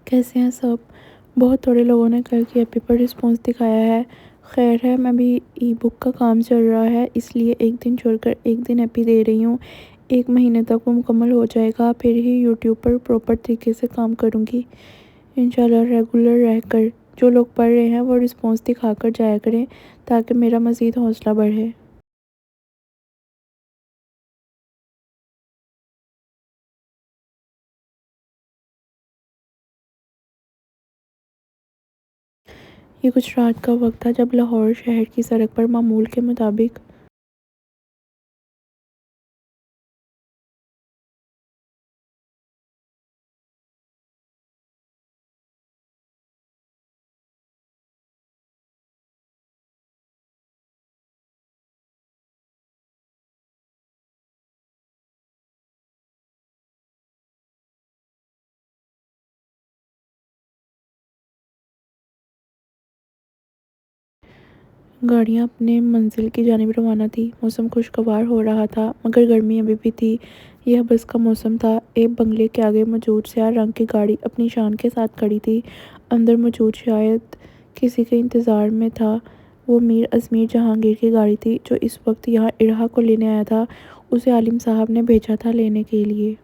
کیسے ہیں سب؟ بہت تھوڑے لوگوں نے کل کی ایپی پر رسپانس دکھایا ہے۔ خیر ہے، میں بھی ای بک کا کام چل رہا ہے، اس لیے ایک دن چھوڑ کر ایک دن ایپی دے رہی ہوں۔ 1 مہینے تک وہ مکمل ہو جائے گا، پھر ہی یوٹیوب پر پراپر طریقے سے کام کروں گی۔ انشاءاللہ ریگولر رہ کر جو لوگ پڑھ رہے ہیں وہ رسپانس دکھا کر جایا کریں تاکہ میرا مزید حوصلہ بڑھے۔ یہ کچھ رات کا وقت تھا جب لاہور شہر کی سڑک پر معمول کے مطابق گاڑیاں اپنے منزل کی جانب روانہ تھیں۔ موسم خوشگوار ہو رہا تھا مگر گرمی ابھی بھی تھی۔ یہ بس کا موسم تھا۔ ایک بنگلے کے آگے موجود سیاہ رنگ کی گاڑی اپنی شان کے ساتھ کھڑی تھی۔ اندر موجود شاید کسی کے انتظار میں تھا۔ وہ میر ازمیر جہانگیر کی گاڑی تھی جو اس وقت یہاں اڑھا کو لینے آیا تھا۔ اسے عالم صاحب نے بھیجا تھا لینے کے لیے۔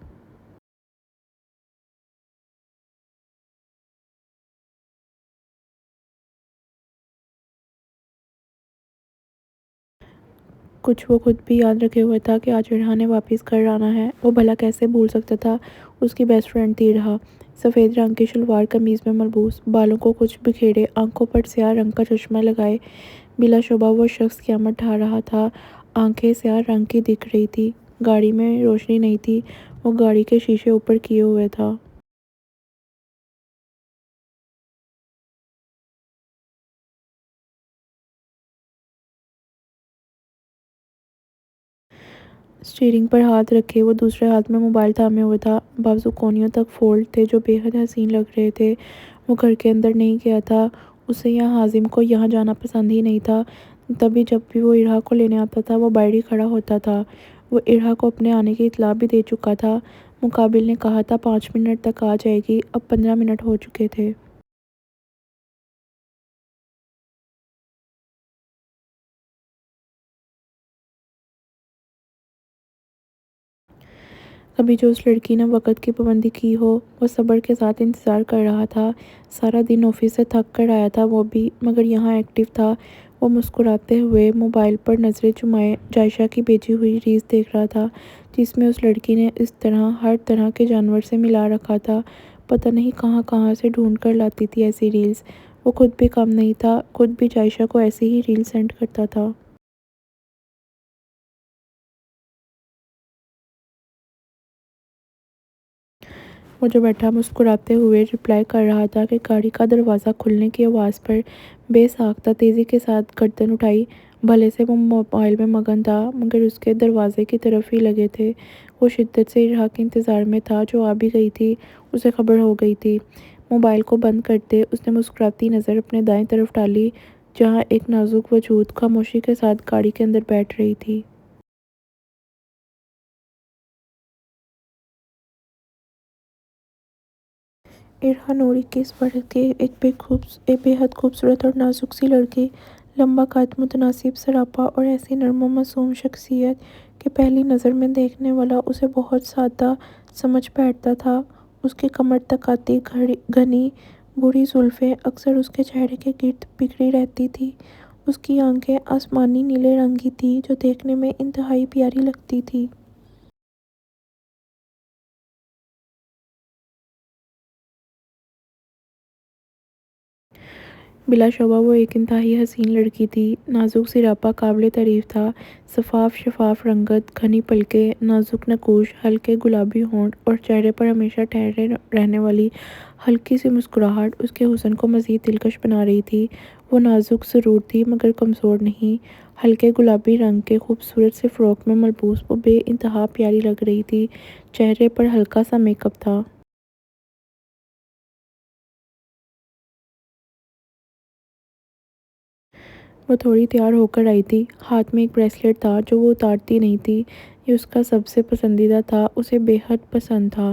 کچھ وہ خود بھی یاد رکھے ہوئے تھا کہ آج اڑھا نے واپس گھر آنا ہے۔ وہ بھلا کیسے بھول سکتا تھا؟ اس کی بیسٹ فرینڈ تھی اڑھا۔ سفید رنگ کی شلوار قمیض میں ملبوس، بالوں کو کچھ بکھیرے، آنکھوں پر سیاہ رنگ کا چشمہ لگائے، بلا شبہ وہ شخص قیامت ڈھا رہا تھا۔ آنکھیں سیاہ رنگ کی دکھ رہی تھی۔ گاڑی میں روشنی نہیں تھی۔ وہ گاڑی کے شیشے اوپر کیے ہوئے تھا۔ اسٹیئرنگ پر ہاتھ رکھے وہ دوسرے ہاتھ میں موبائل تھامے ہوئے تھا۔ بازو کونیوں تک فولڈ تھے جو بے حد حسین لگ رہے تھے۔ وہ گھر کے اندر نہیں گیا تھا۔ اسے یا حازم کو یہاں جانا پسند ہی نہیں تھا۔ تبھی جب بھی وہ اڑھا کو لینے آتا تھا وہ باہر ہی کھڑا ہوتا تھا۔ وہ اڑھا کو اپنے آنے کی اطلاع بھی دے چکا تھا۔ مقابل نے کہا تھا 5 منٹ تک آ جائے گی، اب 15 منٹ ہو چکے تھے۔ کبھی جو اس لڑکی نے وقت کی پابندی کی ہو، وہ صبر کے ساتھ انتظار کر رہا تھا۔ سارا دن آفس سے تھک کر آیا تھا وہ بھی، مگر یہاں ایکٹیو تھا۔ وہ مسکراتے ہوئے موبائل پر نظریں جمائے جائشہ کی بھیجی ہوئی ریلز دیکھ رہا تھا جس میں اس لڑکی نے اس طرح ہر طرح کے جانور سے ملا رکھا تھا۔ پتہ نہیں کہاں کہاں سے ڈھونڈ کر لاتی تھی ایسی ریلز۔ وہ خود بھی کم نہیں تھا، خود بھی جائشہ کو ایسی ہی ریلز سینڈ کرتا تھا۔ وہ جو بیٹھا مسکراتے ہوئے رپلائی کر رہا تھا کہ گاڑی کا دروازہ کھلنے کی آواز پر بے ساختہ تیزی کے ساتھ گردن اٹھائی۔ بھلے سے وہ موبائل میں مگن تھا مگر اس کے دروازے کی طرف ہی لگے تھے۔ وہ شدت سے اڑھا کے انتظار میں تھا جو آ بھی گئی تھی۔ اسے خبر ہو گئی تھی۔ موبائل کو بند کرتے اس نے مسکراتی نظر اپنے دائیں طرف ڈالی جہاں ایک نازک وجود خاموشی کے ساتھ گاڑی کے اندر بیٹھ رہی تھی۔ اڑھا نور 21 برس کی ایک بے حد خوبصورت اور نازک سی لڑکی، لمبا قد، متناسب سراپا اور ایسی نرم و معصوم شخصیت کہ پہلی نظر میں دیکھنے والا اسے بہت سادہ سمجھ بیٹھتا تھا۔ اس کی کمر تک آتی گھنی بوڑھی زلفیں اکثر اس کے چہرے کے گرد بکھری رہتی تھیں۔ اس کی آنکھیں آسمانی نیلے رنگ کی تھیں جو دیکھنے میں انتہائی پیاری لگتی تھیں۔ بلا شبہ وہ ایک انتہائی حسین لڑکی تھی۔ نازک سراپا قابل تعریف تھا۔ شفاف رنگت، گھنی پلکیں، نازک نقوش، ہلکے گلابی ہونٹ اور چہرے پر ہمیشہ ٹھہرے رہنے والی ہلکی سی مسکراہٹ اس کے حسن کو مزید دلکش بنا رہی تھی۔ وہ نازک ضرور تھی مگر کمزور نہیں۔ ہلکے گلابی رنگ کے خوبصورت سے فراک میں ملبوس وہ بے انتہا پیاری لگ رہی تھی۔ چہرے پر ہلکا سا میک اپ تھا۔ وہ تھوڑی تیار ہو کر آئی تھی۔ ہاتھ میں ایک بریسلیٹ تھا جو وہ اتارتی نہیں تھی۔ یہ اس کا سب سے پسندیدہ تھا، اسے بے حد پسند تھا۔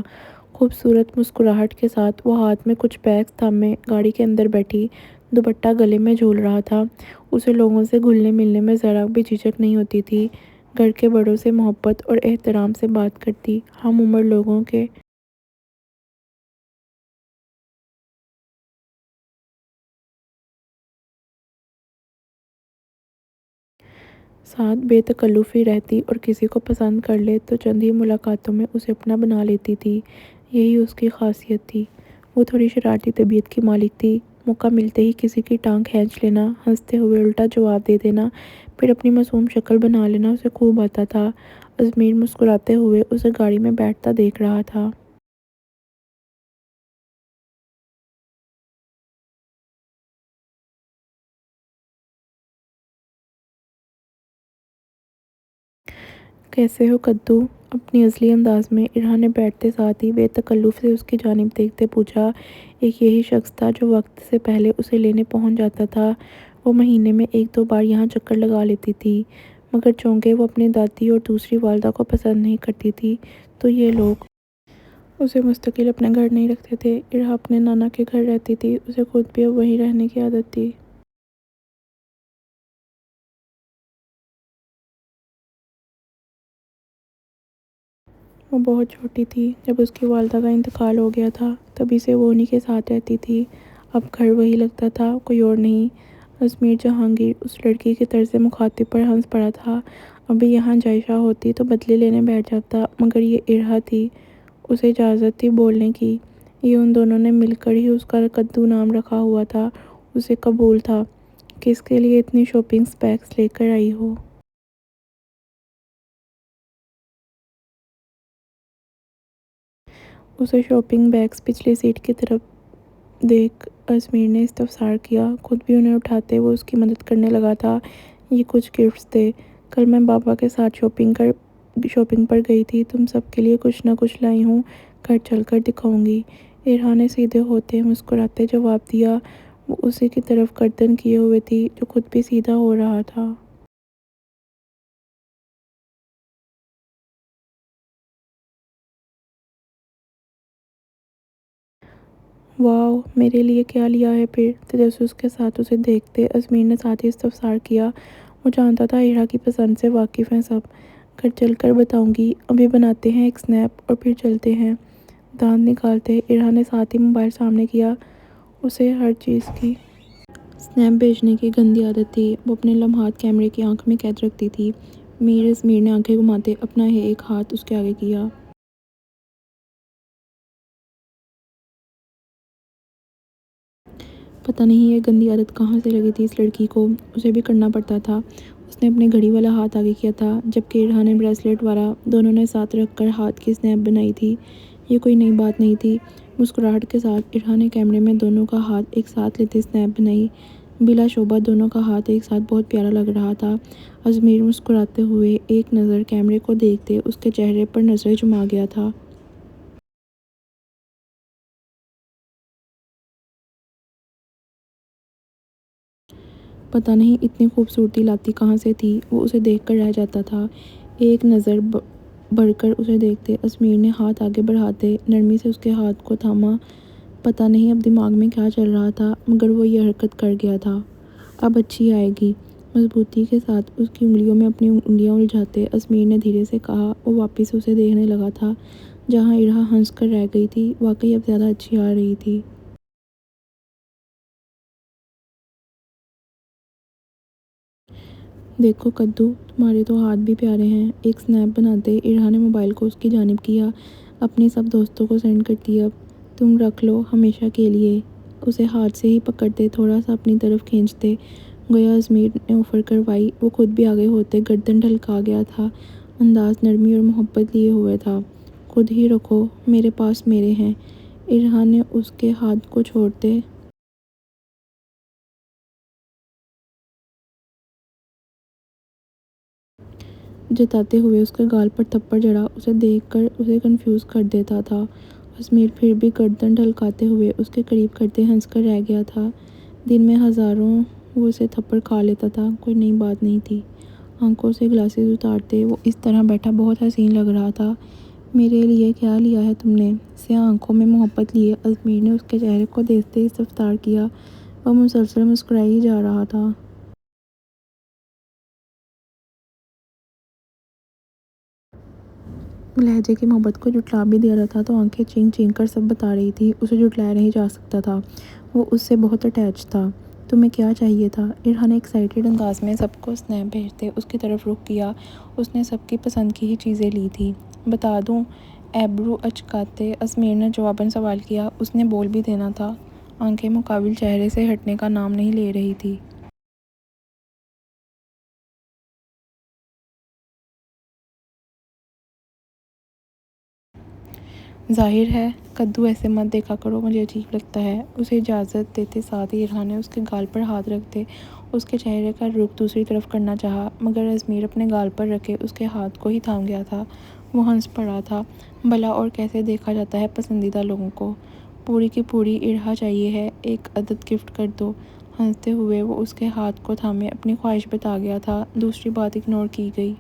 خوبصورت مسکراہٹ کے ساتھ وہ ہاتھ میں کچھ بیگز تھامے گاڑی کے اندر بیٹھی، دوپٹہ گلے میں جھول رہا تھا۔ اسے لوگوں سے گھلنے ملنے میں ذرا بھی جھجک نہیں ہوتی تھی۔ گھر کے بڑوں سے محبت اور احترام سے بات کرتی، ہم عمر لوگوں کے ساتھ بے تکلفی رہتی اور کسی کو پسند کر لے تو چند ہی ملاقاتوں میں اسے اپنا بنا لیتی تھی۔ یہی اس کی خاصیت تھی۔ وہ تھوڑی شرارتی طبیعت کی مالک تھی۔ موقع ملتے ہی کسی کی ٹانگ کھینچ لینا، ہنستے ہوئے الٹا جواب دے دینا، پھر اپنی معصوم شکل بنا لینا اسے خوب آتا تھا۔ ازمیر مسکراتے ہوئے اسے گاڑی میں بیٹھتا دیکھ رہا تھا۔ کیسے ہو کدو؟ اپنی اصلی انداز میں ارہا نے بیٹھتے ساتھ ہی بے تکلف سے اس کی جانب دیکھتے پوچھا۔ ایک یہی شخص تھا جو وقت سے پہلے اسے لینے پہنچ جاتا تھا۔ وہ مہینے میں ایک دو بار یہاں چکر لگا لیتی تھی، مگر چونکہ وہ اپنی دادی اور دوسری والدہ کو پسند نہیں کرتی تھی تو یہ لوگ اسے مستقل اپنے گھر نہیں رکھتے تھے۔ ارہا اپنے نانا کے گھر رہتی تھی، اسے خود بھی اب وہیں رہنے کی عادت تھی۔ وہ بہت چھوٹی تھی جب اس کی والدہ کا انتقال ہو گیا تھا، تبھی سے وہ انہی کے ساتھ رہتی تھی۔ اب گھر وہی لگتا تھا، کوئی اور نہیں۔ ازمیر جہانگیر اس لڑکی کے طرز مخاطب پر ہنس پڑا تھا۔ ابھی یہاں جائشہ ہوتی تو بدلے لینے بیٹھ جاتا، مگر یہ ارہا تھی، اسے اجازت تھی بولنے کی۔ یہ ان دونوں نے مل کر ہی اس کا کدو نام رکھا ہوا تھا۔ اسے قبول تھا کہ اس کے لیے اتنی شاپنگ بیگز لے کر آئی ہو۔ اسے شاپنگ بیگز پچھلی سیٹ کی طرف دیکھ ازمیر نے استفسار کیا۔ خود بھی انہیں اٹھاتے وہ اس کی مدد کرنے لگا تھا۔ یہ کچھ گفٹس تھے، کل میں بابا کے ساتھ شاپنگ پر گئی تھی، تم سب کے لیے کچھ نہ کچھ لائی ہوں، گھر چل کر دکھاؤں گی۔ ارہا نے سیدھے ہوتے مسکراتے جواب دیا۔ وہ اسی کی طرف گردن کیے ہوئے تھی جو خود بھی سیدھا ہو رہا تھا۔ واو، میرے لیے کیا لیا ہے پھر؟ تجسس کے ساتھ اسے دیکھتے ازمیر نے ساتھ ہی استفسار کیا۔ وہ جانتا تھا ارہا کی پسند سے واقف ہیں سب۔ گھر چل کر بتاؤں گی، ابھی بناتے ہیں ایک سنیپ اور پھر چلتے ہیں۔ دانت نکالتے ارہا نے ساتھ ہی موبائل سامنے کیا۔ اسے ہر چیز کی سنیپ بھیجنے کی گندی عادت تھی۔ وہ اپنے لمحات کیمرے کی آنکھ میں قید رکھتی تھی۔ ازمیر نے آنکھیں گھماتے اپنا ایک ہاتھ اس کے آگے کیا۔ پتہ نہیں یہ گندی عادت کہاں سے لگی تھی اس لڑکی کو، اسے بھی کرنا پڑتا تھا۔ اس نے اپنی گھڑی والا ہاتھ آگے کیا تھا، جبکہ ارہا نے بریسلیٹ والا۔ دونوں نے ساتھ رکھ کر ہاتھ کی سنیپ بنائی تھی۔ یہ کوئی نئی بات نہیں تھی۔ مسکراہٹ کے ساتھ ارہا نے کیمرے میں دونوں کا ہاتھ ایک ساتھ لیتے سنیپ بنائی۔ بلا شبہ دونوں کا ہاتھ ایک ساتھ بہت پیارا لگ رہا تھا۔ ازمیر مسکراتے ہوئے ایک نظر کیمرے کو دیکھتے اس کے چہرے پر نظریں جما گیا تھا۔ پتہ نہیں اتنی خوبصورتی لاتی کہاں سے تھی، وہ اسے دیکھ کر رہ جاتا تھا۔ ایک نظر بڑھ کر اسے دیکھتے ازمیر نے ہاتھ آگے بڑھاتے نرمی سے اس کے ہاتھ کو تھاما۔ پتہ نہیں اب دماغ میں کیا چل رہا تھا، مگر وہ یہ حرکت کر گیا تھا۔ اب اچھی آئے گی۔ مضبوطی کے ساتھ اس کی انگلیوں میں اپنی انگلیاں الجھاتے ازمیر نے دھیرے سے کہا۔ وہ واپس اسے دیکھنے لگا تھا۔ جہاں ارہا ہنس کر رہ گئی تھی، واقعی اب زیادہ اچھی آ رہی تھی۔ دیکھو کدو، تمہارے تو ہاتھ بھی پیارے ہیں۔ ایک سنیپ بناتے ارہا نے موبائل کو اس کی جانب کیا۔ اپنی سب دوستوں کو سینڈ کرتی اب، تم رکھ لو ہمیشہ کے لیے۔ اسے ہاتھ سے ہی پکڑتے تھوڑا سا اپنی طرف کھینچتے گویا ازمیر نے آفر کروائی۔ وہ خود بھی آگے ہوتے گردن ڈھلکا گیا تھا، انداز نرمی اور محبت لیے ہوئے تھا۔ خود ہی رکھو، میرے پاس میرے ہیں۔ ارہا نے اس کے ہاتھ کو چھوڑتے جتاتے ہوئے اس کے گال پر تھپڑ جڑا۔ اسے دیکھ کر اسے کنفیوز کر دیتا تھا۔ ازمیر پھر بھی گردن ڈھلکاتے ہوئے اس کے قریب کرتے ہنس کر رہ گیا تھا۔ دن میں ہزاروں وہ اسے تھپڑ کھا لیتا تھا، کوئی نئی بات نہیں تھی۔ آنکھوں سے گلاسز اتارتے وہ اس طرح بیٹھا بہت حسین لگ رہا تھا۔ میرے لیے کیا لیا ہے تم نے؟ سیاہ آنکھوں میں محبت لیے ازمیر نے اس کے چہرے کو دیکھتے ہی استفسار کیا۔ وہ مسلسل مسکرائے ہی جا رہا تھا۔ لہجے کی محبت کو جھٹلا بھی دیا تھا تو آنکھیں چینک چینک کر سب بتا رہی تھی۔ اسے جھٹلایا نہیں جا سکتا تھا، وہ اس سے بہت اٹیچ تھا۔ تمہیں کیا چاہیے تھا؟ ارہا نے ایکسائٹڈ انداز میں سب کو اسنیپ بھیجتے اس کی طرف رخ کیا۔ اس نے سب کی پسند کی ہی چیزیں لی تھی۔ بتا دوں؟ ایبرو اچکاتے ازمیر نے جواباً سوال کیا۔ اس نے بول بھی دینا تھا۔ آنکھیں مقابل چہرے سے ہٹنے کا نام نہیں لے رہی تھی۔ ظاہر ہے، کدو ایسے مت دیکھا کرو، مجھے عجیب لگتا ہے۔ اسے اجازت دیتے ساتھ ہی ارہا نے اس کے گال پر ہاتھ رکھتے اس کے چہرے کا رخ دوسری طرف کرنا چاہا، مگر ازمیر اپنے گال پر رکھے اس کے ہاتھ کو ہی تھام گیا تھا۔ وہ ہنس پڑا تھا۔ بھلا اور کیسے دیکھا جاتا ہے پسندیدہ لوگوں کو؟ پوری کی پوری ارہا چاہیے ہے، ایک عدد گفٹ کر دو۔ ہنستے ہوئے وہ اس کے ہاتھ کو تھامے اپنی خواہش بتا گیا تھا۔ دوسری بات اگنور کی گئی۔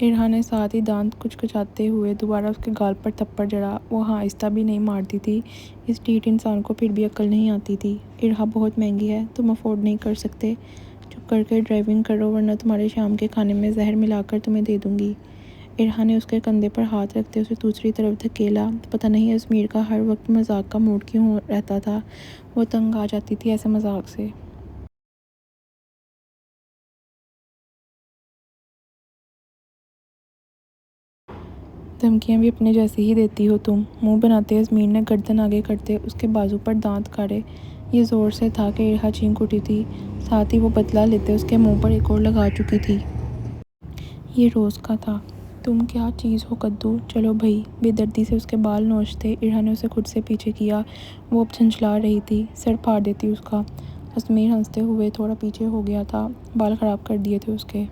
ارہا نے ساتھ ہی دانت کچکچاتے ہوئے دوبارہ اس کے گال پر تھپڑ جڑا۔ وہ آہستہ بھی نہیں مارتی تھی۔ اس ڈھیٹ انسان کو پھر بھی عقل نہیں آتی تھی۔ ارہا بہت مہنگی ہے، تم افورڈ نہیں کر سکتے؟ چپ کر کے ڈرائیونگ کرو ورنہ تمہارے شام کے کھانے میں زہر ملا کر تمہیں دے دوں گی۔ ارہا نے اس کے کندھے پر ہاتھ رکھتے اسے دوسری طرف دھکیلا۔ پتہ نہیں ازمیر کا ہر وقت مذاق کا موڈ کیوں رہتا تھا، وہ تنگ آ جاتی تھی ایسے مذاق سے۔ دھمکیاں بھی اپنے جیسی ہی دیتی ہو تم، منہ بناتے ازمیر نے گردن آگے کرتے اس کے بازو پر دانت کاڑے۔ یہ زور سے تھا کہ ارہا چینک اٹھی تھی، ساتھ ہی وہ بدلہ لیتے اس کے منہ پر ایک اور لگا چکی تھی۔ یہ روز کا تھا۔ تم کیا چیز ہو کدو، چلو بھئی۔ بے دردی سے اس کے بال نوچتے ارہا نے اسے خود سے پیچھے کیا۔ وہ اب جھنجھلا رہی تھی، سر پھاڑ دیتی اس کا۔ ازمیر ہنستے ہوئے تھوڑا پیچھے ہو گیا تھا، بال خراب کر دیے تھے اس کے۔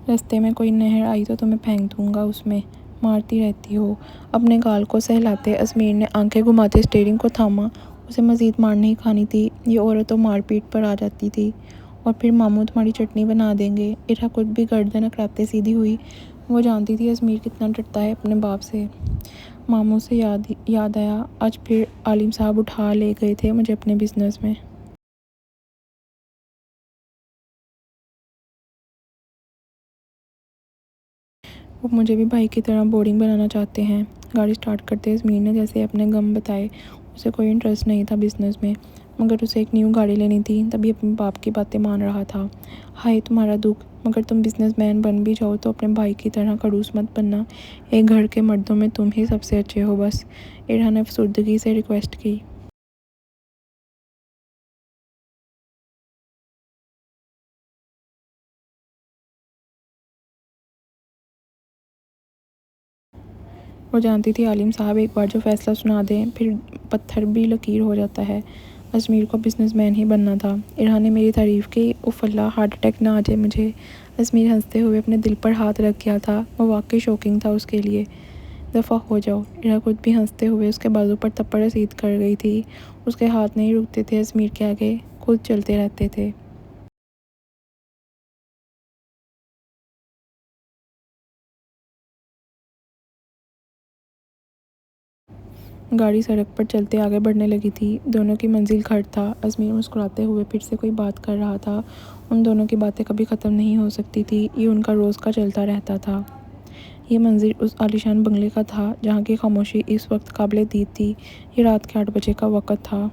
رستے میں کوئی نہر آئی تو تمہیں پھینک دوں گا اس میں، مارتی رہتی ہو۔ اپنے گال کو سہلاتے ازمیر نے آنکھیں گھماتے اسٹیئرنگ کو تھاما۔ اسے مزید مار نہیں کھانی تھی، یہ عورت تو مار پیٹ پر آ جاتی تھی، اور پھر ماموں تمہاری چٹنی بنا دیں گے۔ ارہا خود بھی گردن اکڑاتے سیدھی ہوئی۔ وہ جانتی تھی ازمیر کتنا ڈرتا ہے اپنے باپ سے۔ ماموں سے یاد آیا، آج پھر عالم صاحب اٹھا لے گئے تھے مجھے اپنے بزنس میں۔ وہ مجھے بھی بھائی کی طرح بورنگ بنانا چاہتے ہیں۔ گاڑی سٹارٹ کرتے ازمیر نے جیسے اپنے غم بتائے۔ اسے کوئی انٹرسٹ نہیں تھا بزنس میں، مگر اسے ایک نیو گاڑی لینی تھی، تبھی اپنے باپ کی باتیں مان رہا تھا۔ ہائے تمہارا دکھ، مگر تم بزنس مین بن بھی جاؤ تو اپنے بھائی کی طرح کڑوس مت بننا۔ ایک گھر کے مردوں میں تم ہی سب سے اچھے ہو بس، ارہا نے افسردگی سے ریکویسٹ کی۔ وہ جانتی تھی عالم صاحب ایک بار جو فیصلہ سنا دیں پھر پتھر بھی لکیر ہو جاتا ہے۔ ازمیر کو بزنس مین ہی بننا تھا۔ ارہا نے میری تعریف کی۔ اف اللہ، ہارٹ اٹیک نہ آ جائے مجھے۔ ازمیر ہنستے ہوئے اپنے دل پر ہاتھ رکھ گیا تھا، وہ واقعی شوکنگ تھا اس کے لیے۔ دفع ہو جاؤ۔ ارہا خود بھی ہنستے ہوئے اس کے بازو پر تھپڑ رسید کر گئی تھی۔ اس کے ہاتھ نہیں رکتے تھے ازمیر کے آگے، خود چلتے رہتے تھے۔ گاڑی سڑک پر چلتے آگے بڑھنے لگی تھی۔ دونوں کی منزل گھر تھا۔ ازمیر مسکراتے ہوئے پھر سے کوئی بات کر رہا تھا۔ ان دونوں کی باتیں کبھی ختم نہیں ہو سکتی تھی، یہ ان کا روز کا چلتا رہتا تھا۔ یہ منظر اس عالیشان بنگلے کا تھا جہاں کی خاموشی اس وقت قابل دید تھی۔ یہ رات کے 8 بجے کا وقت تھا۔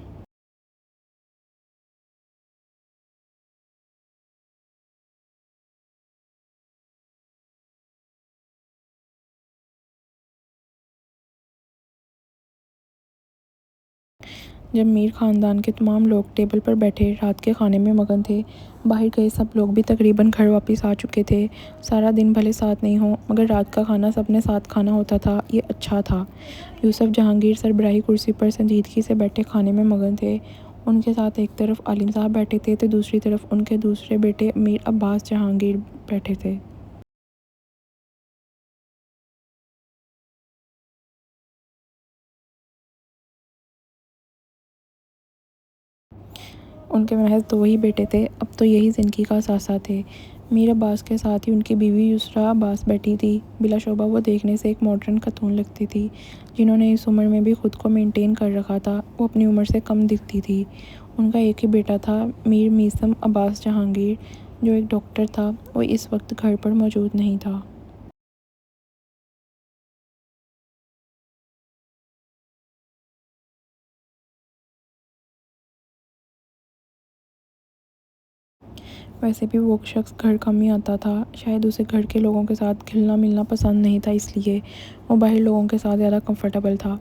جب میر خاندان کے تمام لوگ ٹیبل پر بیٹھے رات کے کھانے میں مگن تھے، باہر گئے سب لوگ بھی تقریباً گھر واپس آ چکے تھے۔ سارا دن بھلے ساتھ نہیں ہوں، مگر رات کا کھانا سب نے ساتھ کھانا ہوتا تھا، یہ اچھا تھا۔ یوسف جہانگیر سربراہی کرسی پر سنجیدگی سے بیٹھے کھانے میں مگن تھے۔ ان کے ساتھ ایک طرف عالم صاحب بیٹھے تھے تو دوسری طرف ان کے دوسرے بیٹے میر عباس جہانگیر بیٹھے تھے۔ ان کے محض 2 ہی بیٹے تھے، اب تو یہی زندگی کا اثاثہ تھے۔ میر عباس کے ساتھ ہی ان کی بیوی یسریٰ عباس بیٹھی تھی۔ بلا شبہ وہ دیکھنے سے ایک ماڈرن خاتون لگتی تھی، جنہوں نے اس عمر میں بھی خود کو مینٹین کر رکھا تھا۔ وہ اپنی عمر سے کم دکھتی تھی۔ ان کا ایک ہی بیٹا تھا، میر میثم عباس جہانگیر، جو ایک ڈاکٹر تھا۔ وہ اس وقت گھر پر موجود نہیں تھا۔ ویسے بھی وہ شخص گھر کم ہی آتا تھا، شاید اسے گھر کے لوگوں کے ساتھ گھلنا ملنا پسند نہیں تھا، اس لیے وہ باہر لوگوں کے ساتھ زیادہ کمفرٹیبل تھا۔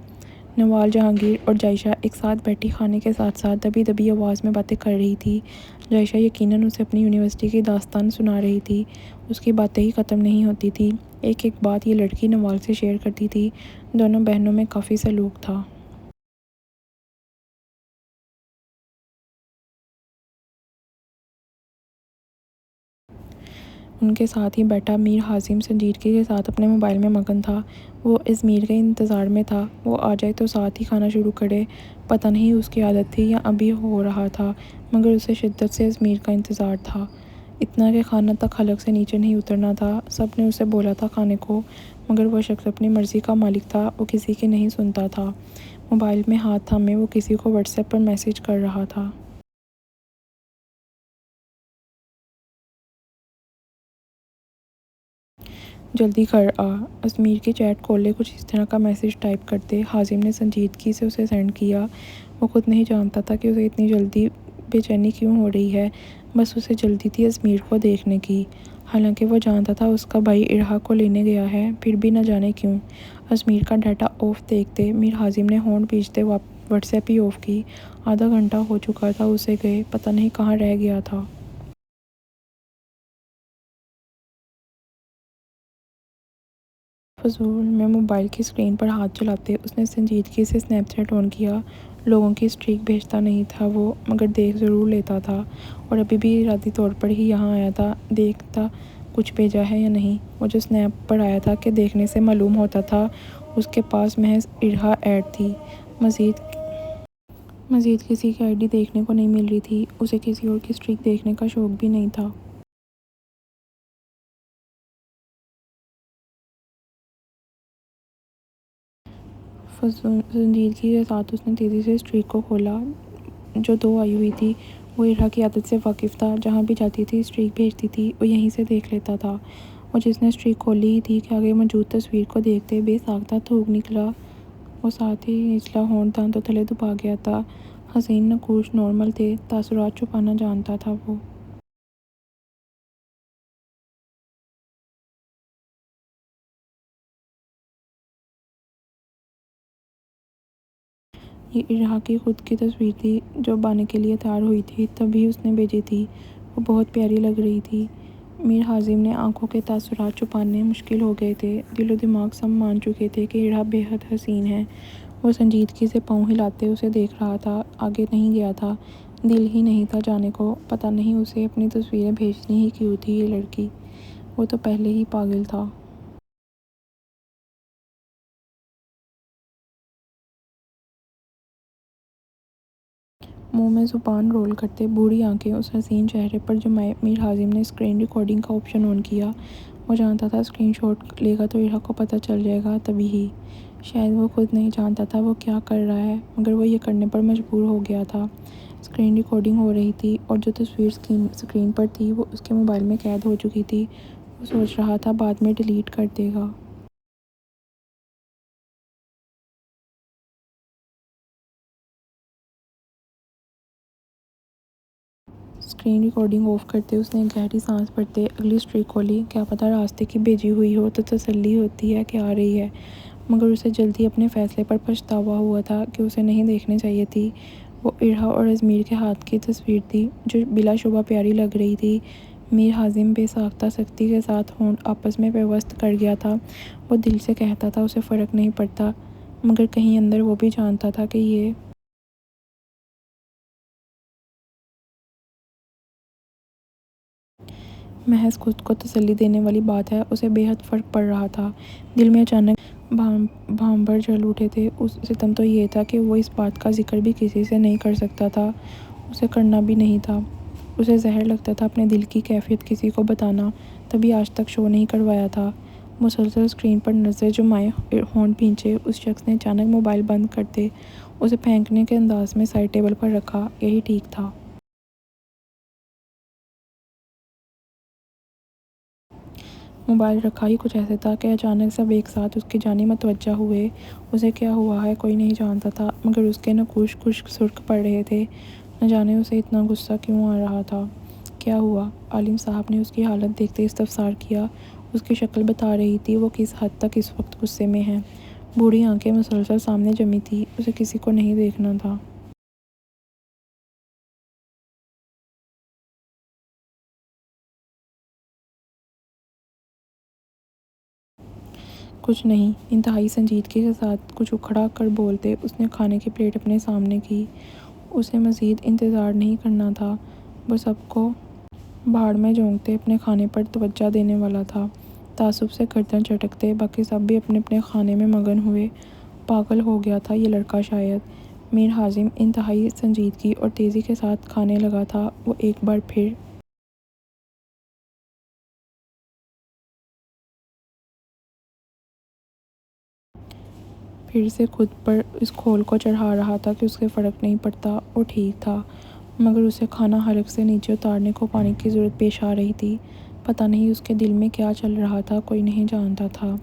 نوال جہانگیر اور جائشہ ایک ساتھ بیٹھی کھانے کے ساتھ ساتھ دبی دبی آواز میں باتیں کر رہی تھی۔ جائشہ یقیناً اسے اپنی یونیورسٹی کی داستان سنا رہی تھی۔ اس کی باتیں ہی ختم نہیں ہوتی تھیں۔ ایک ایک بات یہ لڑکی نوال سے شیئر کرتی تھی۔ دونوں بہنوں میں کافی سلوک تھا۔ ان کے ساتھ ہی بیٹھا میر حازم سنجیدگی کے ساتھ اپنے موبائل میں مگن تھا۔ وہ ازمیر کے انتظار میں تھا، وہ آ جائے تو ساتھ ہی کھانا شروع کرے۔ پتہ نہیں اس کی عادت تھی یا ابھی ہو رہا تھا، مگر اسے شدت سے ازمیر کا انتظار تھا، اتنا کہ کھانا تک حلق سے نیچے نہیں اترنا تھا۔ سب نے اسے بولا تھا کھانے کو، مگر وہ شخص اپنی مرضی کا مالک تھا، وہ کسی کی نہیں سنتا تھا۔ موبائل میں ہاتھ تھامے وہ کسی کو واٹس ایپ پر میسج کر رہا تھا۔ جلدی کر آ، ازمیر کی چیٹ کھول لے، کچھ اس طرح کا میسج ٹائپ کرتے حازم نے سنجیدگی سے اسے سینڈ کیا۔ وہ خود نہیں جانتا تھا کہ اسے اتنی جلدی بے چینی کیوں ہو رہی ہے، بس اسے جلدی تھی ازمیر کو دیکھنے کی۔ حالانکہ وہ جانتا تھا اس کا بھائی ارہا کو لینے گیا ہے، پھر بھی نہ جانے کیوں۔ ازمیر کا ڈیٹا آف دیکھتے میر حازم نے ہونٹ بھیجتے واٹس ایپ ہی آف کی۔ آدھا گھنٹہ ہو چکا تھا اسے گئے، پتہ نہیں کہاں رہ گیا تھا۔ فضول میں موبائل کی اسکرین پر ہاتھ چلاتے اس نے سنجیدگی سے اسنیپ چیٹ آن کیا۔ لوگوں کی اسٹریک بھیجتا نہیں تھا وہ، مگر دیکھ ضرور لیتا تھا، اور ابھی بھی ارادی طور پر ہی یہاں آیا تھا، دیکھتا کچھ بھیجا ہے یا نہیں۔ وہ جو اسنیپ پر آیا تھا کہ دیکھنے سے معلوم ہوتا تھا اس کے پاس محض ارہا ایڈ تھی، مزید کسی کی آئی ڈی دیکھنے کو نہیں مل رہی تھی۔ اسے کسی اور کی اسٹریک دیکھنے کا شوق بھی نہیں تھا۔ سنجیدگی کے ساتھ اس نے تیزی سے اسٹریک کو کھولا جو 2 آئی ہوئی تھی۔ وہ ارہا کی عادت سے واقف تھا، جہاں بھی جاتی تھی اسٹریک بھیجتی تھی، وہ یہیں سے دیکھ لیتا تھا۔ وہ جس نے اسٹریک کھولی ہی تھی کہ آگے موجود تصویر کو دیکھتے بے ساختہ تھوک نکلا۔ وہ ساتھ ہی نچلا ہونٹ دانتوں تلے دبا گیا تھا۔ حسین نقوش نارمل تھے، تاثرات چھپانا جانتا تھا وہ۔ یہ ارہا کی خود کی تصویر تھی جو بانے کے لیے تیار ہوئی تھی، تبھی اس نے بھیجی تھی۔ وہ بہت پیاری لگ رہی تھی۔ میر حازم نے آنکھوں کے تاثرات چھپانے مشکل ہو گئے تھے، دل و دماغ سب مان چکے تھے کہ ارہا بے حد حسین ہے۔ وہ سنجیدگی سے پاؤں ہلاتے اسے دیکھ رہا تھا، آگے نہیں گیا تھا، دل ہی نہیں تھا جانے کو۔ پتہ نہیں اسے اپنی تصویریں بھیجنی ہی کیوں تھی یہ لڑکی، وہ تو پہلے ہی پاگل تھا۔ منہ میں زبان رول کرتے بوڑھی آنکھیں اس حسین چہرے پر جو میر حازم نے اسکرین ریکارڈنگ کا آپشن آن کیا۔ وہ جانتا تھا اسکرین شاٹ لے گا تو ارہا کو پتہ چل جائے گا تبھی ہی۔ شاید وہ خود نہیں جانتا تھا وہ کیا کر رہا ہے، مگر وہ یہ کرنے پر مجبور ہو گیا تھا۔ اسکرین ریکارڈنگ ہو رہی تھی اور جو تصویر اسکرین پر تھی وہ اس کے موبائل میں قید ہو چکی تھی۔ وہ سوچ رہا تھا بعد میں ڈیلیٹ کر دے گا۔ اسکرین ریکارڈنگ آف کرتے اس نے گہری سانس بھرتے اگلی اسٹریک کھولی۔ کیا پتہ راستے کی بھیجی ہوئی ہو تو تسلی ہوتی ہے کہ آ رہی ہے، مگر اسے جلدی اپنے فیصلے پر پچھتاوا ہوا تھا کہ اسے نہیں دیکھنی چاہیے تھی۔ وہ ارہا اور ازمیر کے ہاتھ کی تصویر تھی جو بلا شبہ پیاری لگ رہی تھی۔ میر حازم بے ساختہ سختی کے ساتھ ہونٹ آپس میں پیوست کر گیا تھا۔ وہ دل سے کہتا تھا اسے فرق نہیں پڑتا، مگر کہیں اندر وہ بھی جانتا تھا کہ یہ محض خود کو تسلی دینے والی بات ہے۔ اسے بے حد فرق پڑ رہا تھا۔ دل میں اچانک بھانبر چل اٹھے تھے۔ اس ستم تو یہ تھا کہ وہ اس بات کا ذکر بھی کسی سے نہیں کر سکتا تھا۔ اسے کرنا بھی نہیں تھا۔ اسے زہر لگتا تھا اپنے دل کی کیفیت کسی کو بتانا، تبھی آج تک شو نہیں کروایا تھا۔ مسلسل اسکرین پر نظر جمائے ہونٹ بھینچے اس شخص نے اچانک موبائل بند کرتے اسے پھینکنے کے انداز میں سائڈ ٹیبل پر رکھا۔ یہی ٹھیک تھا۔ موبائل رکھا ہی کچھ ایسے تھا کہ اچانک سب ایک ساتھ اس کی جانب متوجہ ہوئے۔ اسے کیا ہوا ہے کوئی نہیں جانتا تھا، مگر اس کے نقوش خشک سرخ پڑ رہے تھے۔ نہ جانے اسے اتنا غصہ کیوں آ رہا تھا۔ کیا ہوا؟ عالم صاحب نے اس کی حالت دیکھتے استفسار کیا۔ اس کی شکل بتا رہی تھی وہ کس حد تک اس وقت غصے میں ہے۔ بوڑھی آنکھیں مسلسل سامنے جمی تھی، اسے کسی کو نہیں دیکھنا تھا۔ کچھ نہیں، انتہائی سنجیدگی کے ساتھ کچھ اکھڑا کر بولتے اس نے کھانے کی پلیٹ اپنے سامنے کی۔ اسے مزید انتظار نہیں کرنا تھا، وہ سب کو بھاڑ میں جھونکتے اپنے کھانے پر توجہ دینے والا تھا۔ تعصب سے گردن جھٹکتے باقی سب بھی اپنے اپنے کھانے میں مگن ہوئے۔ پاگل ہو گیا تھا یہ لڑکا شاید۔ میر ہاشم انتہائی سنجیدگی اور تیزی کے ساتھ کھانے لگا تھا۔ وہ ایک بار پھر سے خود پر اس کھول کو چڑھا رہا تھا کہ اسے فرق نہیں پڑتا اور ٹھیک تھا، مگر اسے کھانا حلق سے نیچے اتارنے کو پانی کی ضرورت پیش آ رہی تھی۔ پتہ نہیں اس کے دل میں کیا چل رہا تھا، کوئی نہیں جانتا تھا۔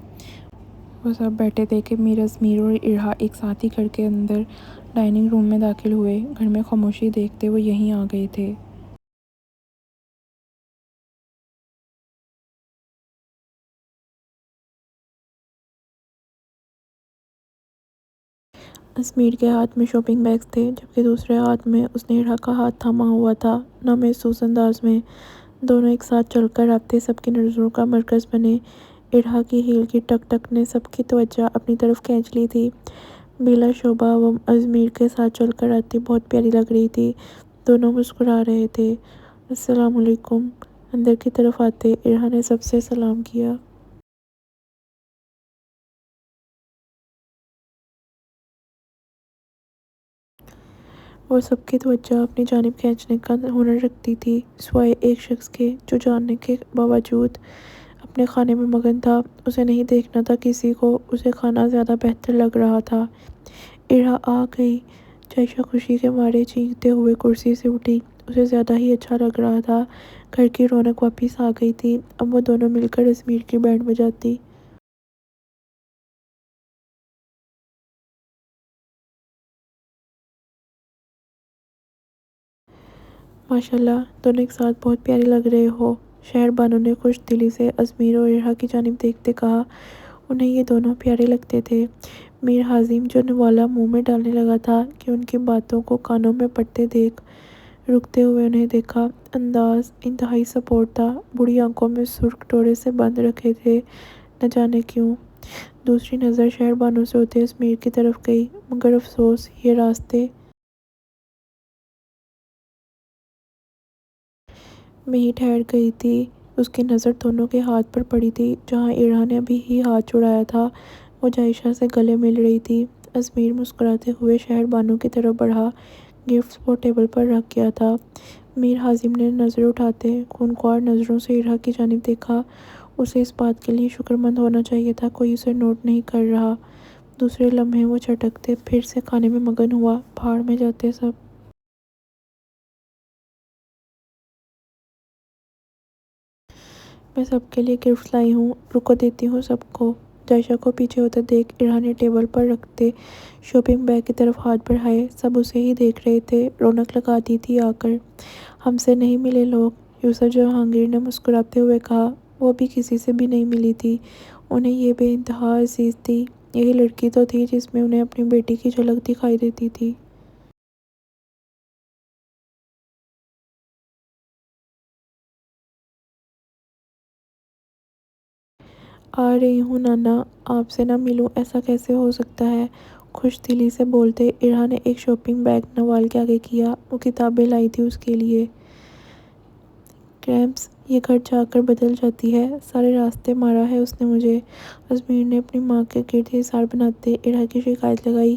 وہ سب بیٹھے تھے کہ میر ازمیر اور ارہا ایک ساتھ ہی گھر کے اندر ڈائننگ روم میں داخل ہوئے۔ گھر میں خاموشی دیکھتے وہ یہیں آ گئے تھے۔ ازمیر کے ہاتھ میں شاپنگ بیگز تھے، جبکہ دوسرے ہاتھ میں اس نے ارہا کا ہاتھ تھاما ہوا تھا۔ نامحسوس انداز میں دونوں ایک ساتھ چل کر آتے سب کی نظروں کا مرکز بنے۔ ارہا کی ہیل کی ٹک ٹک نے سب کی توجہ اپنی طرف کھینچ لی تھی۔ بلا شبہ وہ ازمیر کے ساتھ چل کر آتی بہت پیاری لگ رہی تھی۔ دونوں مسکرا رہے تھے۔ السلام علیکم۔ اندر کی طرف آتے ارہا نے سب سے سلام کیا۔ وہ سب کی توجہ اپنی جانب کھینچنے کا ہنر رکھتی تھی، سوائے ایک شخص کے جو جاننے کے باوجود اپنے کھانے میں مگن تھا۔ اسے نہیں دیکھنا تھا کسی کو، اسے کھانا زیادہ بہتر لگ رہا تھا۔ ارہا آ گئی۔ جائشہ خوشی کے مارے چیختے ہوئے کرسی سے اٹھی۔ اسے زیادہ ہی اچھا لگ رہا تھا۔ گھر کی رونق واپس آ گئی تھی۔ اب وہ دونوں مل کر ازمیر کی بینڈ بجاتی۔ ماشاءاللہ، دونوں ایک ساتھ بہت پیارے لگ رہے ہو، شہر بانو نے خوش دلی سے ازمیر اور ارہا کی جانب دیکھتے کہا۔ انہیں یہ دونوں پیارے لگتے تھے۔ میر ہاشم جو نوالہ منہ میں ڈالنے لگا تھا کہ ان کی باتوں کو کانوں میں پڑتے دیکھ رکتے ہوئے انہیں دیکھا۔ انداز انتہائی سپورٹ تھا، بوڑھی آنکھوں میں سرخ ڈورے سے بند رکھے تھے، نہ جانے کیوں۔ دوسری نظر شہر بانو سے ہوتے ازمیر کی طرف گئی، مگر افسوس یہ راستے میں ہی ٹھہر گئی تھی۔ اس کی نظر دونوں کے ہاتھ پر پڑی تھی، جہاں ارہا نے ابھی ہی ہاتھ چھڑایا تھا۔ وہ جائشہ سے گلے مل رہی تھی۔ ازمیر مسکراتے ہوئے شہر بانو کی طرف بڑھا۔ گفٹس وہ ٹیبل پر رکھ گیا تھا۔ میر ہاشم نے نظر اٹھاتے خونخوار نظروں سے ارہا کی جانب دیکھا۔ اسے اس بات کے لیے شکرمند ہونا چاہیے تھا کوئی اسے نوٹ نہیں کر رہا۔ دوسرے لمحے وہ چھٹکتے پھر سے کھانے میں مگن ہوا۔ بھاڑ میں جاتے سب۔ میں سب کے لیے گفٹ لائی ہوں، رکو دیتی ہوں سب کو۔ جائشہ کو پیچھے ہوتے دیکھ ارہا نے ٹیبل پر رکھتے شاپنگ بیگ کی طرف ہاتھ بڑھائے۔ سب اسے ہی دیکھ رہے تھے۔ رونق لگاتی تھی آ کر۔ ہم سے نہیں ملے لوگ، یوسف جہانگیر نے مسکراتے ہوئے کہا۔ وہ بھی کسی سے بھی نہیں ملی تھی، انہیں یہ بے انتہا عزیز تھی۔ یہی لڑکی تو تھی جس میں انہیں اپنی بیٹی کی جھلک دکھائی دیتی تھی۔ آ رہی ہوں نانا، آپ سے نہ ملوں ایسا کیسے ہو سکتا ہے؟ خوش دلی سے بولتے ارہا نے ایک شاپنگ بیگ نوال کے آگے کیا۔ وہ کتابیں لائی تھی اس کے لیے۔ کریمپس یہ گھر جا کر بدل جاتی ہے، سارے راستے مارا ہے اس نے مجھے۔ ازمیر نے اپنی ماں کے گرد حصار بناتے ارہا کی شکایت لگائی۔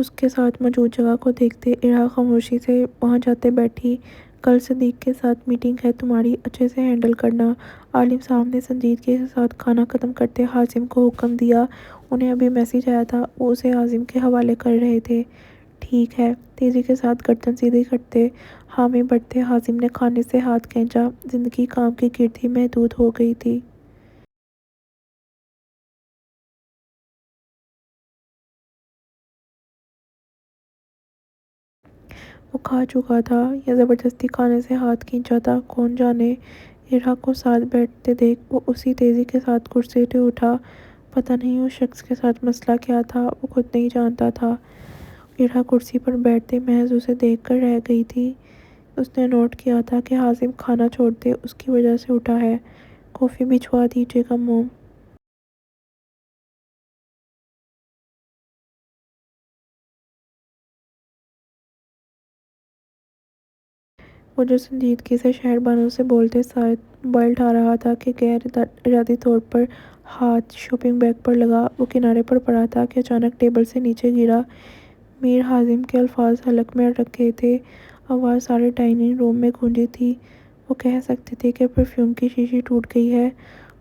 اس کے ساتھ موجود جگہ کو دیکھتے ارہا خاموشی سے وہاں جاتے بیٹھی۔ کل صدیق کے ساتھ میٹنگ ہے تمہاری، اچھے سے ہینڈل کرنا۔ عالم صاحب نے سنجیدگی کے ساتھ کھانا ختم کرتے حازم کو حکم دیا۔ انہیں ابھی میسج آیا تھا، وہ اسے عازم کے حوالے کر رہے تھے۔ ٹھیک ہے، تیزی کے ساتھ گردن سیدھی کرتے حامی بڑھتے حازم نے کھانے سے ہاتھ کھینچا۔ زندگی کام کی گرد ہی محدود ہو گئی تھی۔ وہ کھا چکا تھا یا زبردستی کھانے سے ہاتھ کھینچا تھا، کون جانے۔ ارہا کو ساتھ بیٹھتے دیکھ وہ اسی تیزی کے ساتھ کرسی سے اٹھا۔ پتہ نہیں اس شخص کے ساتھ مسئلہ کیا تھا، وہ خود نہیں جانتا تھا۔ ارہا کرسی پر بیٹھتے محض اسے دیکھ کر رہ گئی تھی۔ اس نے نوٹ کیا تھا کہ حازم کھانا چھوڑتے اس کی وجہ سے اٹھا ہے۔ کافی بھجوا دیجیے گا موم۔ وہ جو سنجیدگی سے شہر بانوں سے بولتے ساتھ موبائل اٹھا رہا تھا کہ غیر ارادی طور پر ہاتھ شاپنگ بیگ پر لگا، وہ کنارے پر پڑا تھا کہ اچانک ٹیبل سے نیچے گرا۔ میر حازم کے الفاظ حلق میں اٹک گئے تھے، آواز سارے ڈائننگ روم میں گونجی تھی۔ وہ کہہ سکتے تھے کہ پرفیوم کی شیشی ٹوٹ گئی ہے۔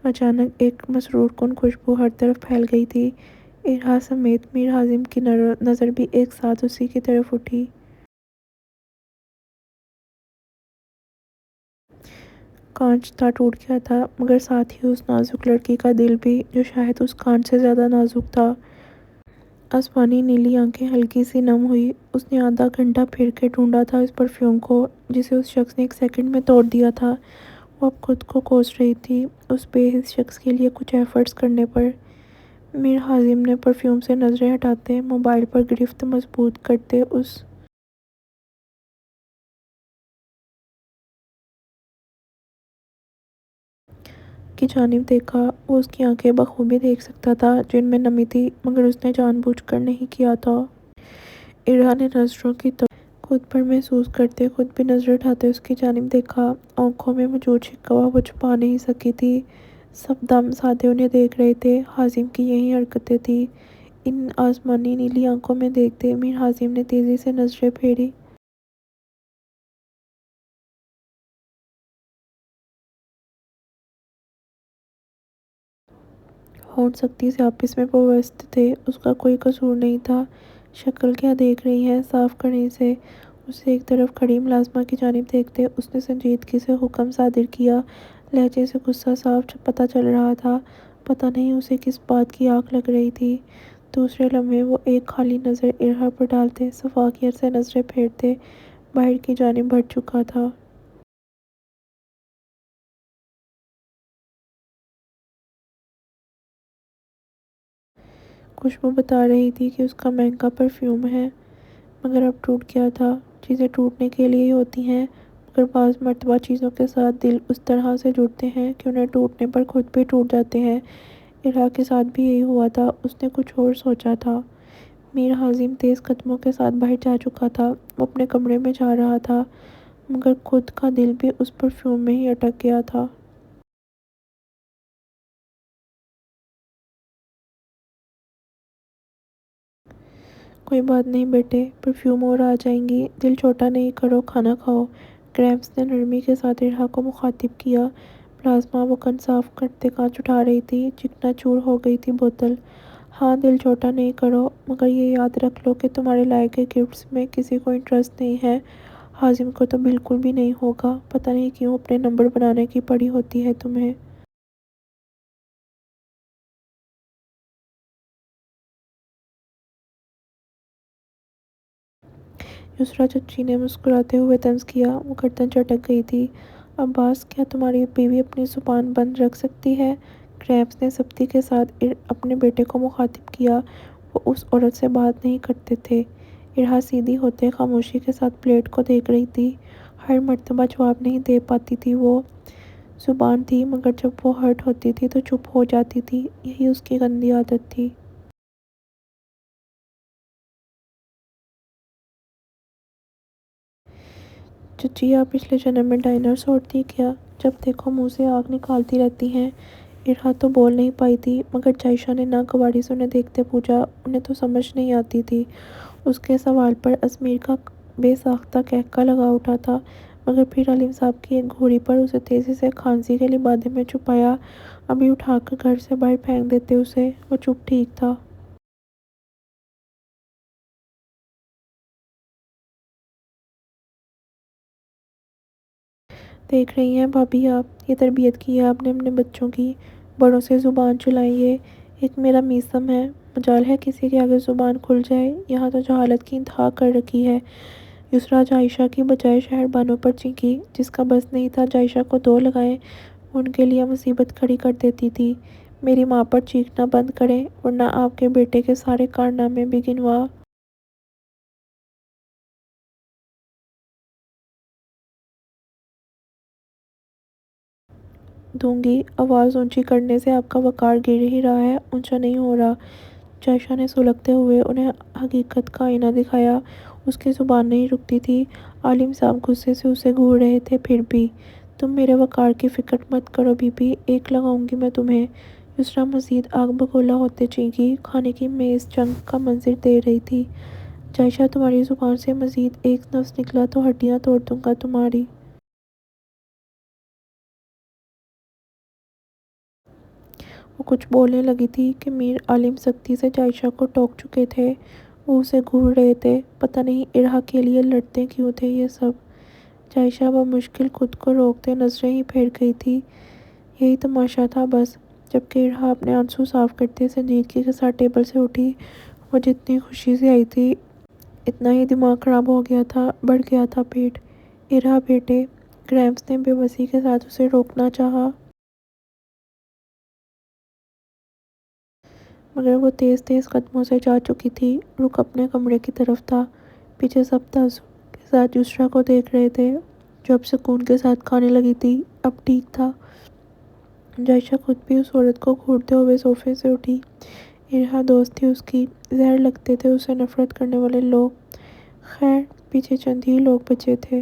اچانک ایک مسرور کن خوشبو ہر طرف پھیل گئی تھی۔ ارہا سمیت میر حازم کی نظر بھی ایک ساتھ اسی کی طرف اٹھی۔ کانچ تھا ٹوٹ گیا تھا، مگر ساتھ ہی اس نازک لڑکی کا دل بھی، جو شاید اس کانچ سے زیادہ نازک تھا۔ آسمانی نیلی آنکھیں ہلکی سی نم ہوئی۔ اس نے آدھا گھنٹہ پھر کے ڈھونڈا تھا اس پرفیوم کو، جسے اس شخص نے ایک سیکنڈ میں توڑ دیا تھا۔ وہ اب خود کو کوس رہی تھی اس بے حس شخص کے لیے کچھ ایفرٹس کرنے پر۔ میر حازم نے پرفیوم سے نظریں ہٹاتے موبائل پر گرفت مضبوط کرتے اس کی جانب دیکھا۔ وہ اس کی آنکھیں بخوبی دیکھ سکتا تھا جن میں نمی تھی، مگر اس نے جان بوجھ کر نہیں کیا تھا۔ ارہا نے نظروں کی خود پر محسوس کرتے خود بھی نظر اٹھاتے اس کی جانب دیکھا۔ آنکھوں میں موجود شکوہ وہ چھپا نہیں سکی تھی۔ سب دم سادے انہیں دیکھ رہے تھے۔ حازم کی یہی حرکتیں تھیں۔ ان آسمانی نیلی آنکھوں میں دیکھتے میر حازم نے تیزی سے نظریں پھیری۔ ہونٹ سختی سے آپس میں پیوست تھے، اس کا کوئی قصور نہیں تھا۔ شکل کیا دیکھ رہی ہیں، صاف کرنے سے۔ اسے ایک طرف کھڑی ملازمہ کی جانب دیکھتے اس نے سنجیدگی سے حکم صادر کیا۔ لہجے سے غصہ صاف پتہ چل رہا تھا، پتہ نہیں اسے کس بات کی آگ لگ رہی تھی۔ دوسرے لمحے وہ ایک خالی نظر ارہا پر ڈالتے شفافیت سے نظریں پھیرتے باہر کی جانب بڑھ چکا تھا۔ خوشبو بتا رہی تھی کہ اس کا مہنگا پرفیوم ہے، مگر اب ٹوٹ گیا تھا۔ چیزیں ٹوٹنے کے لیے ہی ہوتی ہیں، مگر بعض مرتبہ چیزوں کے ساتھ دل اس طرح سے جڑتے ہیں کہ انہیں ٹوٹنے پر خود بھی ٹوٹ جاتے ہیں۔ ارہا کے ساتھ بھی یہی ہوا تھا، اس نے کچھ اور سوچا تھا۔ میر حازم تیز قدموں کے ساتھ باہر جا چکا تھا، وہ اپنے کمرے میں جا رہا تھا، مگر خود کا دل بھی اس پرفیوم میں ہی اٹک گیا تھا۔ کوئی بات نہیں بیٹے، پرفیوم اور آ جائیں گی، دل چھوٹا نہیں کرو، کھانا کھاؤ۔ گریمز نے نرمی کے ساتھ ارہا کو مخاطب کیا۔ پلازما وہ کن صاف کرتے کانچ اٹھا رہی تھی، چکنا چور ہو گئی تھی بوتل۔ ہاں دل چھوٹا نہیں کرو، مگر یہ یاد رکھ لو کہ تمہارے لائے گئے گفٹس میں کسی کو انٹرسٹ نہیں ہے۔ حازم کو تو بالکل بھی نہیں ہوگا، پتہ نہیں کیوں اپنے نمبر بنانے کی پڑی ہوتی ہے تمہیں۔ یسریٰ چچی نے مسکراتے ہوئے طنز کیا، وہ گردن جھٹک گئی تھی۔ عباس، کیا تمہاری بیوی اپنی زبان بند رکھ سکتی ہے؟ گریمز نے سختی کے ساتھ اپنے بیٹے کو مخاطب کیا، وہ اس عورت سے بات نہیں کرتے تھے۔ ارہا سیدھی ہوتے خاموشی کے ساتھ پلیٹ کو دیکھ رہی تھی۔ ہر مرتبہ جواب نہیں دے پاتی تھی وہ۔ زبان تھی، مگر جب وہ ہرٹ ہوتی تھی تو چپ ہو جاتی تھی، یہی اس کی گندی عادت تھی۔ چچی آپ پچھلے جنم میں ڈائناسور تھی کیا؟ جب دیکھو منہ سے آگ نکالتی رہتی ہیں۔ ارہا تو بول نہیں پائی تھی، مگر جائشہ نے ناگواری سے انہیں دیکھتے پوچھا، انہیں تو سمجھ نہیں آتی تھی۔ اس کے سوال پر ازمیر کا بے ساختہ قہقہ لگا اٹھا تھا، مگر پھر علیم صاحب کی ایک گھوڑی پر اسے تیزی سے کھانسی کے لبادے میں چھپایا، ابھی اٹھا کر گھر سے باہر پھینک دیتے اسے۔ وہ چپ ٹھیک تھا۔ دیکھ رہی ہیں بھابی آپ، یہ تربیت کی ہے آپ نے اپنے بچوں کی، بڑوں سے زبان چلائی۔ یہ ایک میرا میثم ہے، مجال ہے کسی کے آگے زبان کھل جائے؟ یہاں تو جہالت کی انتہا کر رکھی ہے۔ یسریٰ جائشہ کی بجائے شہر بانوں پر چینکی، جس کا بس نہیں تھا جائشہ کو دو لگائیں، ان کے لیے مصیبت کھڑی کر دیتی تھی۔ میری ماں پر چیخنا بند کریں، ورنہ آپ کے بیٹے کے سارے کارنامے بھی گنوا دوں گی۔ آواز اونچی کرنے سے آپ کا وقار گر ہی رہا ہے، اونچا نہیں ہو رہا۔ جائشہ نے سلگتے ہوئے انہیں حقیقت کا آئینہ دکھایا۔ اس کی زبان نہیں رکتی تھی۔ عالم صاحب غصے سے اسے گھور رہے تھے، پھر بھی تم میرے وقار کی فکر مت کرو بی بی، ایک لگاؤں گی میں تمہیں۔ یسریٰ مزید آگ بگولا ہوتے چینکی، کھانے کی میز جنگ کا منظر دے رہی تھی۔ جائشہ تمہاری زبان سے مزید ایک لفظ نکلا تو ہڈیاں توڑ دوں گا تمہاری۔ وہ کچھ بولنے لگی تھی کہ میر عالم سختی سے جائشہ کو ٹوک چکے تھے۔ وہ اسے گھور رہے تھے، پتہ نہیں ارحا کے لیے لڑتے کیوں تھے یہ سب۔ جائشہ بمشکل خود کو روکتے نظریں ہی پھیر گئی تھی۔ یہی تماشا تھا بس۔ جبکہ ارحا اپنے آنسو صاف کرتے سنجیدگی کے ساتھ ٹیبل سے اٹھی، وہ جتنی خوشی سے آئی تھی اتنا ہی دماغ خراب ہو گیا تھا، بڑھ گیا تھا پیٹ۔ ارحا بیٹے، گریمز نے بے بسی کے ساتھ اسے روکنا چاہا، مگر وہ تیز تیز قدموں سے جا چکی تھی۔ رخ اپنے کمرے کی طرف تھا۔ پیچھے سب تعجب کے ساتھ یسریٰ کو دیکھ رہے تھے، جو اب سکون کے ساتھ کھانے لگی تھی۔ اب ٹھیک تھا۔ جائشہ خود بھی اس عورت کو گھورتے ہوئے صوفے سے اٹھی۔ ارحا دوست تھی اس کی، زہر لگتے تھے اسے نفرت کرنے والے لوگ۔ خیر، پیچھے چند ہی لوگ بچے تھے۔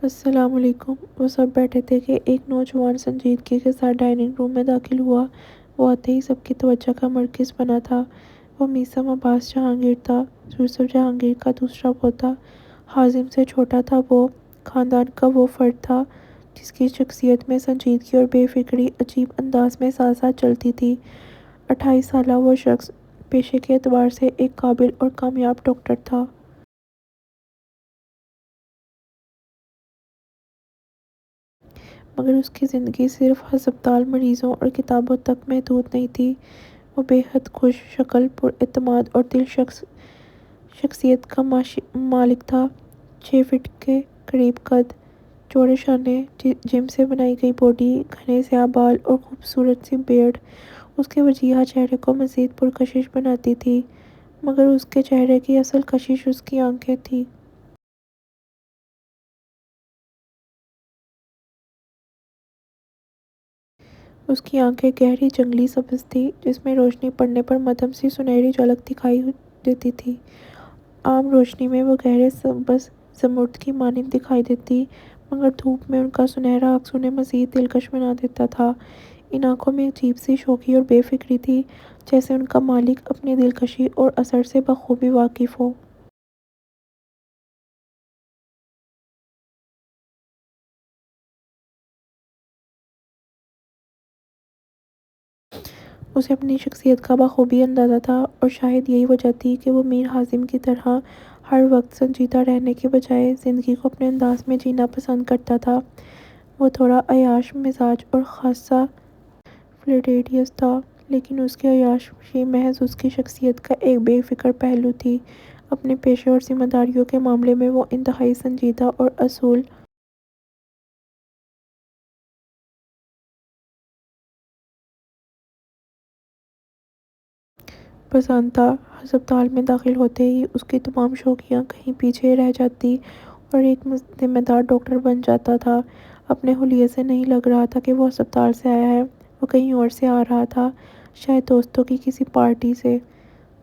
السلام علیکم۔ وہ سب بیٹھے تھے کہ ایک نوجوان سنجیدگی کے ساتھ ڈائننگ روم میں داخل ہوا۔ وہ آتے ہی سب کی توجہ کا مرکز بنا تھا۔ وہ میثم عباس جہانگیر تھا، یوسف جہانگیر کا دوسرا پوتا۔ حازم سے چھوٹا تھا وہ، خاندان کا وہ فرد تھا جس کی شخصیت میں سنجیدگی اور بے فکری عجیب انداز میں ساتھ ساتھ چلتی تھی۔ 28 سالہ وہ شخص پیشے کے اعتبار سے ایک قابل اور کامیاب ڈاکٹر تھا۔ مگر اس کی زندگی صرف ہسپتال، مریضوں اور کتابوں تک محدود نہیں تھی۔ وہ بے حد خوش شکل، پر اعتماد اور دل شخصیت کا مالک تھا۔ 6 فٹ کے قریب قد، چوڑے شانے، جم سے بنائی گئی باڈی، گھنے سیاہ بال اور خوبصورت سی بیئرڈ اس کے وجیہہ چہرے کو مزید پرکشش بناتی تھی۔ مگر اس کے چہرے کی اصل کشش اس کی آنکھیں تھیں۔ اس کی آنکھیں گہری جنگلی سبز تھی، جس میں روشنی پڑنے پر مدھم سی سنہری جھلک دکھائی دیتی تھی۔ عام روشنی میں وہ گہرے سبز زمرد کی مانند دکھائی دیتی، مگر دھوپ میں ان کا سنہرا عکس انہیں مزید دلکش بنا دیتا تھا۔ ان آنکھوں میں عجیب سی شوخی اور بے فکری تھی، جیسے ان کا مالک اپنی دلکشی اور اثر سے بخوبی واقف ہو۔ اسے اپنی شخصیت کا بخوبی اندازہ تھا، اور شاید یہی وجہ تھی کہ وہ میر حازم کی طرح ہر وقت سنجیدہ رہنے کے بجائے زندگی کو اپنے انداز میں جینا پسند کرتا تھا۔ وہ تھوڑا عیاش مزاج اور خاصا فلیرٹیس تھا، لیکن اس کی عیاشی محض اس کی شخصیت کا ایک بے فکر پہلو تھی۔ اپنے پیشے اور ذمہ داریوں کے معاملے میں وہ انتہائی سنجیدہ اور اصول پسند تھا۔ ہسپتال میں داخل ہوتے ہی اس کی تمام شوقیاں کہیں پیچھے رہ جاتی اور ایک ذمہ دار ڈاکٹر بن جاتا تھا۔ اپنے حلیے سے نہیں لگ رہا تھا کہ وہ ہسپتال سے آیا ہے، وہ کہیں اور سے آ رہا تھا، شاید دوستوں کی کسی پارٹی سے۔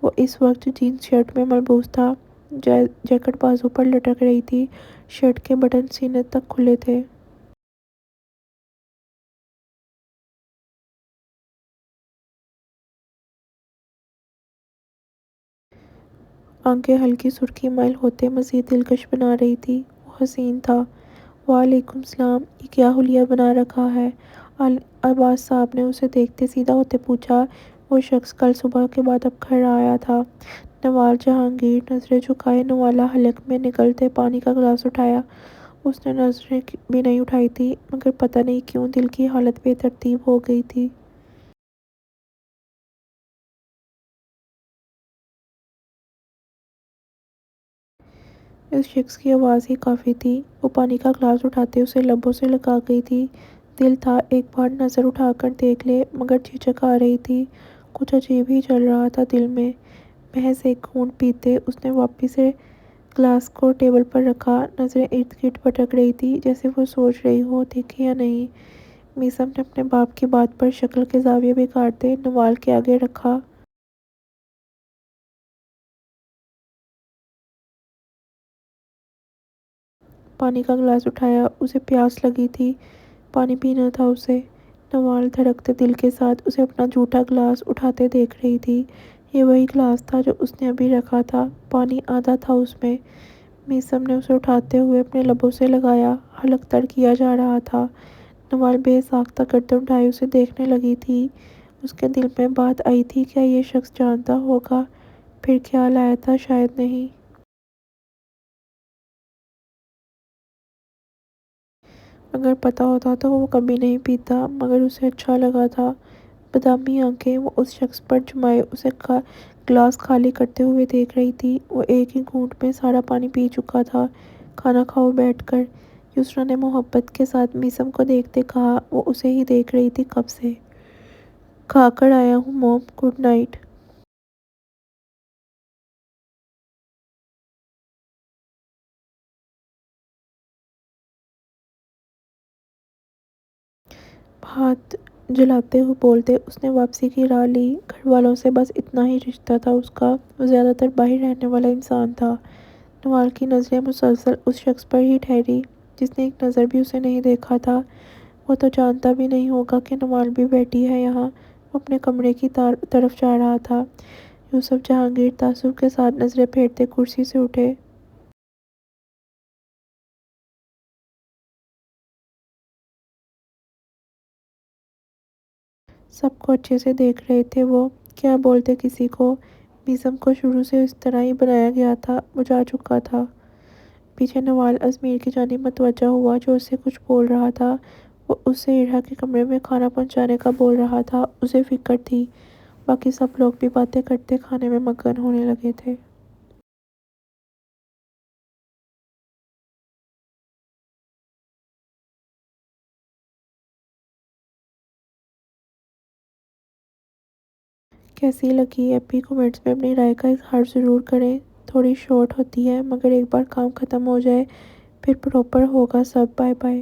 وہ اس وقت جینز شرٹ میں ملبوس تھا، جیکٹ بازو پر لٹک رہی تھی، شرٹ کے بٹن سینے تک کھلے تھے۔ آنکھیں ہلکی سرخی مائل ہوتے مزید دلکش بنا رہی تھی۔ وہ حسین تھا۔ وعلیکم السلام، یہ کیا حلیہ بنا رکھا ہے؟ عباس صاحب نے اسے دیکھتے سیدھا ہوتے پوچھا۔ وہ شخص کل صبح کے بعد اب گھر آیا تھا۔ نوال جہانگیر نظریں جھکائے نوالا حلق میں نگلتے پانی کا گلاس اٹھایا۔ اس نے نظریں بھی نہیں اٹھائی تھی، مگر پتہ نہیں کیوں دل کی حالت بے ترتیب ہو گئی تھی۔ اس شخص کی آواز ہی کافی تھی۔ وہ پانی کا گلاس اٹھاتے اسے لبوں سے لگا گئی تھی۔ دل تھا ایک بار نظر اٹھا کر دیکھ لے، مگر جھجک آ رہی تھی۔ کچھ عجیب ہی چل رہا تھا دل میں۔ محض ایک گھونٹ پیتے اس نے واپس سے گلاس کو ٹیبل پر رکھا۔ نظریں ارد گرد بھٹک رہی تھی، جیسے وہ سوچ رہی ہو دیکھے یا نہیں۔ میثم نے اپنے باپ کی بات پر شکل کے زاویے بگاڑتے نوال کے آگے رکھا۔ پانی کا گلاس اٹھایا، اسے پیاس لگی تھی، پانی پینا تھا اسے۔ نوال دھڑکتے دل کے ساتھ اسے اپنا جھوٹا گلاس اٹھاتے دیکھ رہی تھی۔ یہ وہی گلاس تھا جو اس نے ابھی رکھا تھا، پانی آدھا تھا اس میں۔ میثم نے اسے اٹھاتے ہوئے اپنے لبوں سے لگایا، حلق تر کیا جا رہا تھا۔ نوال بے ساختہ گردن اٹھائے اسے دیکھنے لگی تھی۔ اس کے دل میں بات آئی تھی کیا یہ شخص جانتا ہوگا؟ پھر خیال آیا تھا شاید نہیں۔ اگر پتہ ہوتا تو وہ کبھی نہیں پیتا، مگر اسے اچھا لگا تھا۔ بادامی آنکھیں وہ اس شخص پر جمائے اسے گلاس خالی کرتے ہوئے دیکھ رہی تھی۔ وہ ایک ہی گھونٹ میں سارا پانی پی چکا تھا۔ کھانا کھاؤ بیٹھ کر، یسریٰ نے محبت کے ساتھ میثم کو دیکھتے کہا۔ وہ اسے ہی دیکھ رہی تھی کب سے۔ کھا کر آیا ہوں موم، گڈ نائٹ۔ ہاتھ جلاتے ہوئے بولتے اس نے واپسی کی راہ لی۔ گھر والوں سے بس اتنا ہی رشتہ تھا اس کا۔ وہ زیادہ تر باہر رہنے والا انسان تھا۔ نوال کی نظریں مسلسل اس شخص پر ہی ٹھہری جس نے ایک نظر بھی اسے نہیں دیکھا تھا۔ وہ تو جانتا بھی نہیں ہوگا کہ نوال بھی بیٹھی ہے یہاں۔ وہ اپنے کمرے کی طرف جا رہا تھا۔ یوسف جہانگیر تعصب کے ساتھ نظریں پھیرتے کرسی سے اٹھے۔ سب کو اچھے سے دیکھ رہے تھے وہ، کیا بولتے کسی کو؟ میثم کو شروع سے اس طرح ہی بنایا گیا تھا، وہ جا چکا تھا۔ پیچھے نوال ازمیر کی جانب متوجہ ہوا جو اس سے کچھ بول رہا تھا۔ وہ اس سے ارحا کے کمرے میں کھانا پہنچانے کا بول رہا تھا۔ اسے فکر تھی، باقی سب لوگ بھی باتیں کرتے کھانے میں مگن ہونے لگے تھے۔ کیسی لگی ایپی کومنٹس میں اپنی رائے کا اظہار ضرور کریں۔ تھوڑی شارٹ ہوتی ہے، مگر ایک بار کام ختم ہو جائے پھر پراپر ہوگا سب۔ Bye bye.